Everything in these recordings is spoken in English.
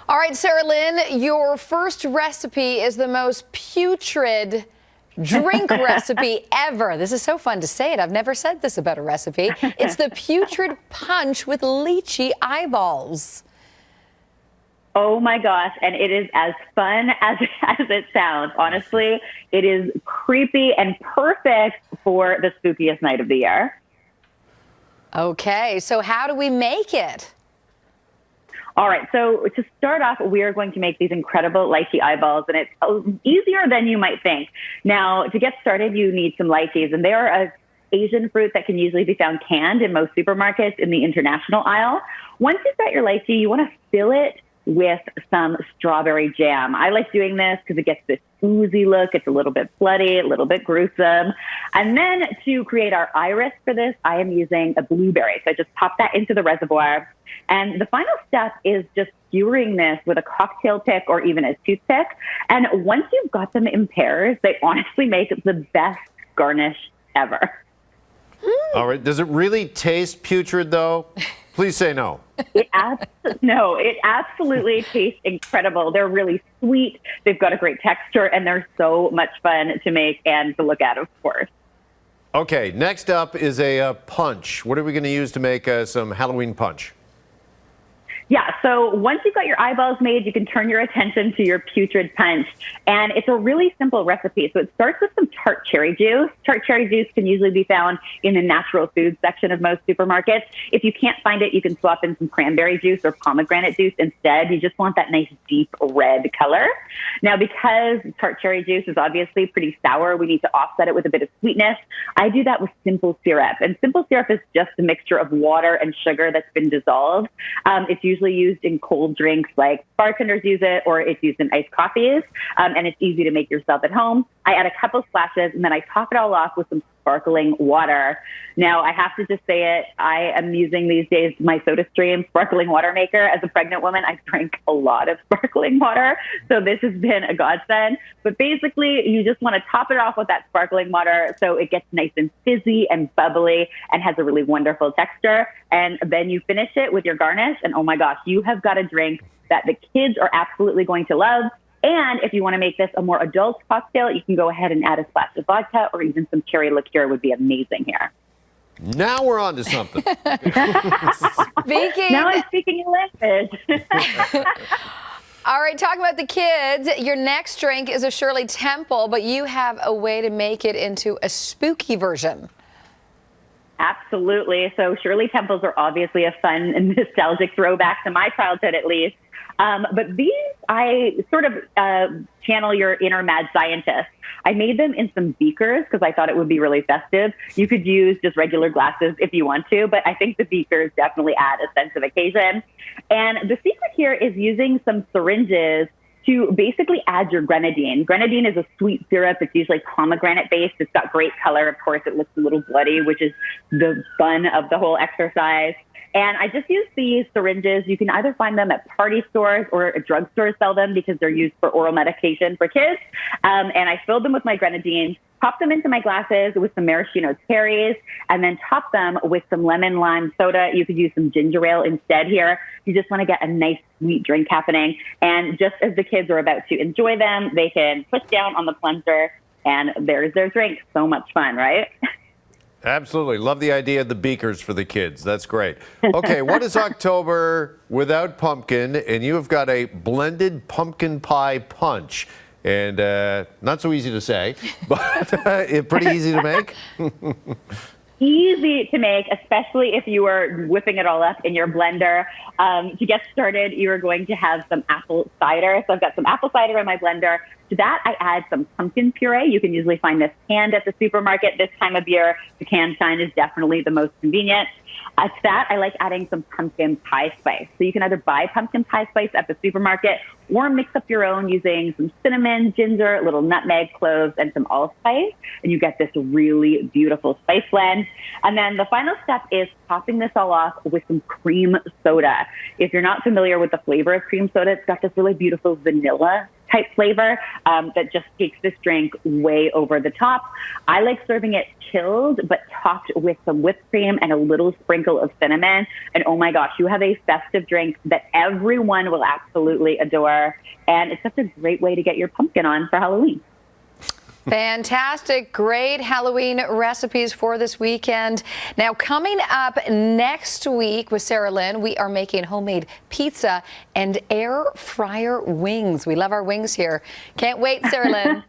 All right, Sarah Lynn, your first recipe is the most putrid drink recipe ever. This is so fun to say it. I've never said this about a recipe. It's the putrid punch with lychee eyeballs. Oh my gosh, and it is as fun as it sounds. Honestly, it is creepy and perfect for the spookiest night of the year. Okay, so how do we make it? All right, so to start off, we are going to make these incredible lychee eyeballs, and it's easier than you might think. Now, to get started, you need some lychees, and they are an Asian fruit that can usually be found canned in most supermarkets in the international aisle. Once you've got your lychee, you want to fill it with some strawberry jam. I like doing this because it gets this oozy look. It's a little bit bloody, a little bit gruesome. And then to create our iris for this, I am using a blueberry. So I just pop that into the reservoir. And the final step is just skewering this with a cocktail pick or even a toothpick. And once you've got them in pairs, they honestly make the best garnish ever. All right. Does it really taste putrid, though? Please say no. It absolutely tastes incredible. They're really sweet. They've got a great texture, and they're so much fun to make and to look at, of course. Okay, next up is a punch. What are we going to use to make some Halloween punch? Yeah, so once you've got your eyeballs made, you can turn your attention to your putrid punch. And it's a really simple recipe. So it starts with some tart cherry juice. Tart cherry juice can usually be found in the natural food section of most supermarkets. If you can't find it, you can swap in some cranberry juice or pomegranate juice instead. You just want that nice deep red color. Now, because tart cherry juice is obviously pretty sour, we need to offset it with a bit of sweetness. I do that with simple syrup. And simple syrup is just a mixture of water and sugar that's been dissolved. It's usually used in cold drinks, like bartenders use it, or it's used in iced coffees, and it's easy to make yourself at home. I add a couple splashes, and then I top it all off with some sparkling water. Now, I have to just say it, I am using these days my SodaStream sparkling water maker. As a pregnant woman, I drink a lot of sparkling water, so this has been a godsend. But basically, you just want to top it off with that sparkling water so it gets nice and fizzy and bubbly and has a really wonderful texture. And then you finish it with your garnish, and oh my gosh, you have got a drink that the kids are absolutely going to love. And if you want to make this a more adult cocktail, you can go ahead and add a splash of vodka, or even some cherry liqueur would be amazing here. Now we're on to something. Now I'm speaking your language. All right, talking about the kids, your next drink is a Shirley Temple, but you have a way to make it into a spooky version. Absolutely. So Shirley Temples are obviously a fun and nostalgic throwback to my childhood, at least. But these, I sort of channel your inner mad scientist. I made them in some beakers because I thought it would be really festive. You could use just regular glasses if you want to, but I think the beakers definitely add a sense of occasion. And the secret here is using some syringes to basically add your grenadine. Grenadine is a sweet syrup. It's usually pomegranate based. It's got great color. Of course, it looks a little bloody, which is the fun of the whole exercise. And I just use these syringes. You can either find them at party stores or drugstores sell them because they're used for oral medication for kids. And I filled them with my grenadine, pop them into my glasses with some maraschino cherries, and then top them with some lemon lime soda. You could use some ginger ale instead here. You just want to get a nice sweet drink happening. And just as the kids are about to enjoy them, they can push down on the plunger and there's their drink. So much fun, right? Absolutely. Love the idea of the beakers for the kids. That's great. Okay, what is October without pumpkin? And you have got a blended pumpkin pie punch. And not so easy to say, but pretty easy to make. Easy to make, especially if you are whipping it all up in your blender. To get started, you are going to have some apple cider. So I've got some apple cider in my blender. To that, I add some pumpkin puree. You can usually find this canned at the supermarket this time of year. The canned kind is definitely the most convenient. To that, I like adding some pumpkin pie spice. So you can either buy pumpkin pie spice at the supermarket or mix up your own using some cinnamon, ginger, a little nutmeg, cloves, and some allspice. And you get this really beautiful spice blend. And then the final step is topping this all off with some cream soda. If you're not familiar with the flavor of cream soda, it's got this really beautiful vanilla type flavor that just takes this drink way over the top. I like serving it chilled, but topped with some whipped cream and a little sprinkle of cinnamon. And oh my gosh, you have a festive drink that everyone will absolutely adore. And it's such a great way to get your pumpkin on for Halloween. Fantastic. Great Halloween recipes for this weekend. Now, coming up next week with Sarah Lynn, we are making homemade pizza and air fryer wings. We love our wings here. Can't wait, Sarah Lynn.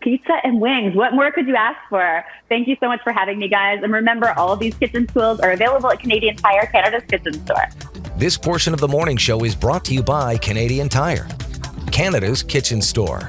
Pizza and wings. What more could you ask for? Thank you so much for having me, guys. And remember, all of these kitchen tools are available at Canadian Tire, Canada's kitchen store. This portion of the morning show is brought to you by Canadian Tire, Canada's kitchen store.